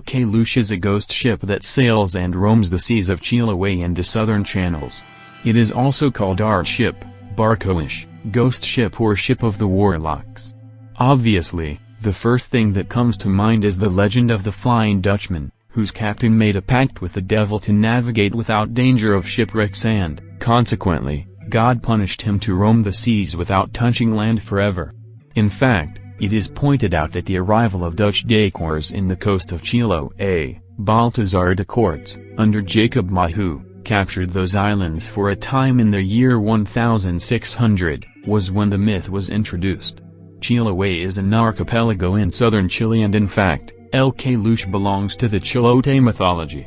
Caleuche is a ghost ship that sails and roams the seas of Chiloé and the southern channels. It is also called art ship, barcoish, ghost ship or ship of the warlocks. Obviously, the first thing that comes to mind is the legend of the Flying Dutchman, whose captain made a pact with the devil to navigate without danger of shipwrecks and, consequently, God punished him to roam the seas without touching land forever. In fact, it is pointed out that the arrival of Dutch decors in the coast of Chiloé, Balthazar de Cortes, under Jacob Mahu, captured those islands for a time in the year 1600, was when the myth was introduced. Chiloé is an archipelago in southern Chile and in fact, El Caleuche belongs to the Chilote mythology.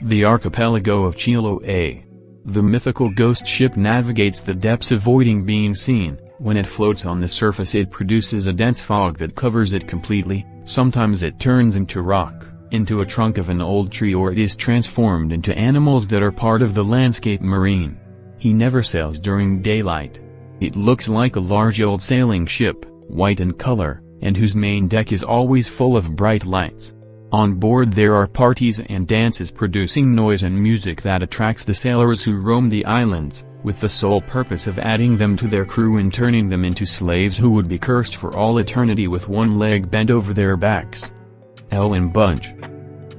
The archipelago of Chiloé. The mythical ghost ship navigates the depths avoiding being seen. When it floats on the surface it produces a dense fog that covers it completely. Sometimes it turns into rock, into a trunk of an old tree, or it is transformed into animals that are part of the landscape marine. He never sails during daylight. It looks like a large old sailing ship, white in color, and whose main deck is always full of bright lights. On board there are parties and dances producing noise and music that attracts the sailors who roam the islands, with the sole purpose of adding them to their crew and turning them into slaves who would be cursed for all eternity with one leg bent over their backs. El Bunch.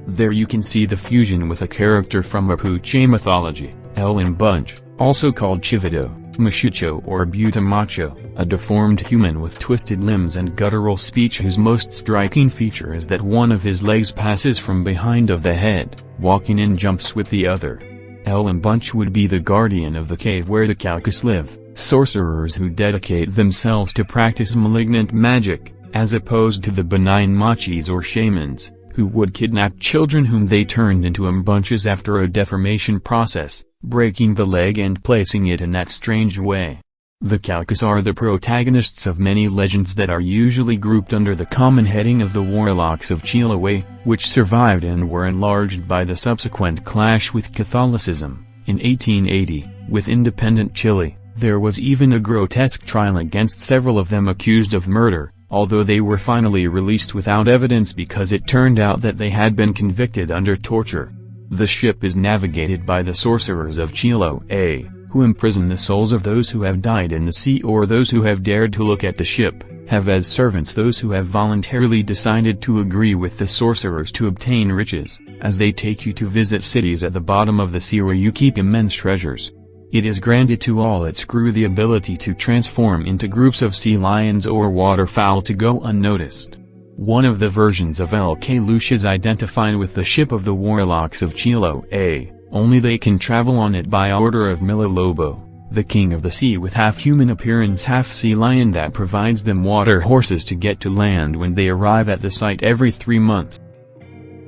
There you can see the fusion with a character from Mapuche mythology, El Bunch, also called Chivido, Machucho or Butamacho, a deformed human with twisted limbs and guttural speech whose most striking feature is that one of his legs passes from behind of the head, walking in jumps with the other. El Bunch would be the guardian of the cave where the Caleuches live, sorcerers who dedicate themselves to practice malignant magic, as opposed to the benign machis or shamans, who would kidnap children whom they turned into mbunches after a deformation process, breaking the leg and placing it in that strange way. The Caleuches are the protagonists of many legends that are usually grouped under the common heading of the warlocks of Chiloé, which survived and were enlarged by the subsequent clash with Catholicism. In 1880, with independent Chile, there was even a grotesque trial against several of them accused of murder, although they were finally released without evidence because it turned out that they had been convicted under torture. The ship is navigated by the sorcerers of Chiloé, who imprison the souls of those who have died in the sea or those who have dared to look at the ship, have as servants those who have voluntarily decided to agree with the sorcerers to obtain riches, as they take you to visit cities at the bottom of the sea where you keep immense treasures. It is granted to all its crew the ability to transform into groups of sea lions or waterfowl to go unnoticed. One of the versions of El Caleuche is identified with the ship of the warlocks of Chiloé, only they can travel on it by order of Milalobo, the king of the sea with half-human appearance half-sea lion that provides them water horses to get to land when they arrive at the site every 3 months.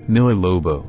Milalobo.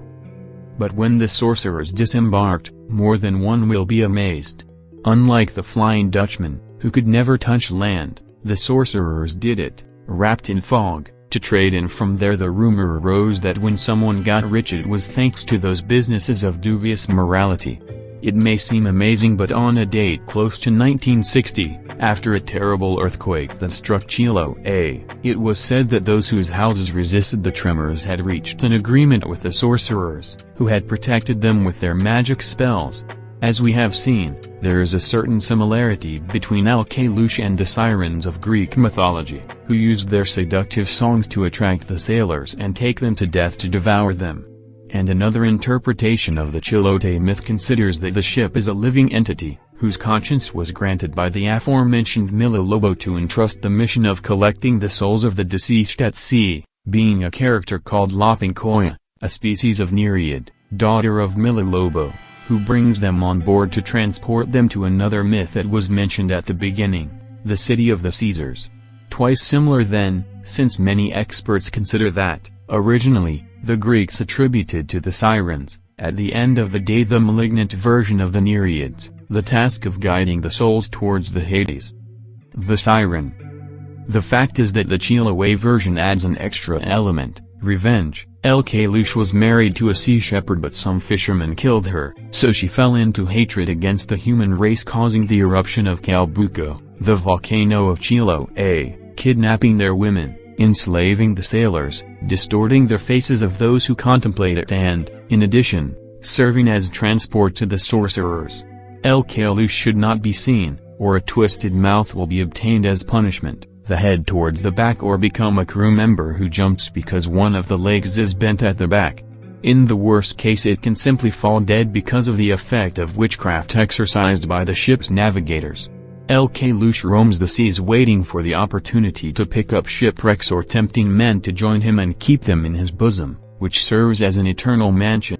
But when the sorcerers disembarked, more than one will be amazed. Unlike the Flying Dutchman, who could never touch land, the sorcerers did it, wrapped in fog, to trade, and from there the rumor arose that when someone got rich it was thanks to those businesses of dubious morality. It may seem amazing, but on a date close to 1960, after a terrible earthquake that struck Chiloé, it was said that those whose houses resisted the tremors had reached an agreement with the sorcerers, who had protected them with their magic spells. As we have seen, there is a certain similarity between El Caleuche and the sirens of Greek mythology, who used their seductive songs to attract the sailors and take them to death to devour them. And another interpretation of the Chilote myth considers that the ship is a living entity, whose conscience was granted by the aforementioned Milalobo to entrust the mission of collecting the souls of the deceased at sea, being a character called Lapincoya, a species of Nereid, daughter of Milalobo, who brings them on board to transport them to another myth that was mentioned at the beginning, the city of the Caesars. Twice similar then, since many experts consider that, originally, the Greeks attributed to the sirens, at the end of the day the malignant version of the Nereids, the task of guiding the souls towards the Hades. The siren. The fact is that the Chiloé version adds an extra element, revenge. El Caleuche was married to a sea shepherd, but some fishermen killed her, so she fell into hatred against the human race, causing the eruption of Calbuco, the volcano of Chiloé, kidnapping their women, enslaving the sailors, distorting the faces of those who contemplate it and, in addition, serving as transport to the sorcerers. El Caleuche should not be seen, or a twisted mouth will be obtained as punishment, the head towards the back, or become a crew member who jumps because one of the legs is bent at the back. In the worst case it can simply fall dead because of the effect of witchcraft exercised by the ship's navigators. El Caleuche roams the seas waiting for the opportunity to pick up shipwrecks or tempting men to join him and keep them in his bosom, which serves as an eternal mansion.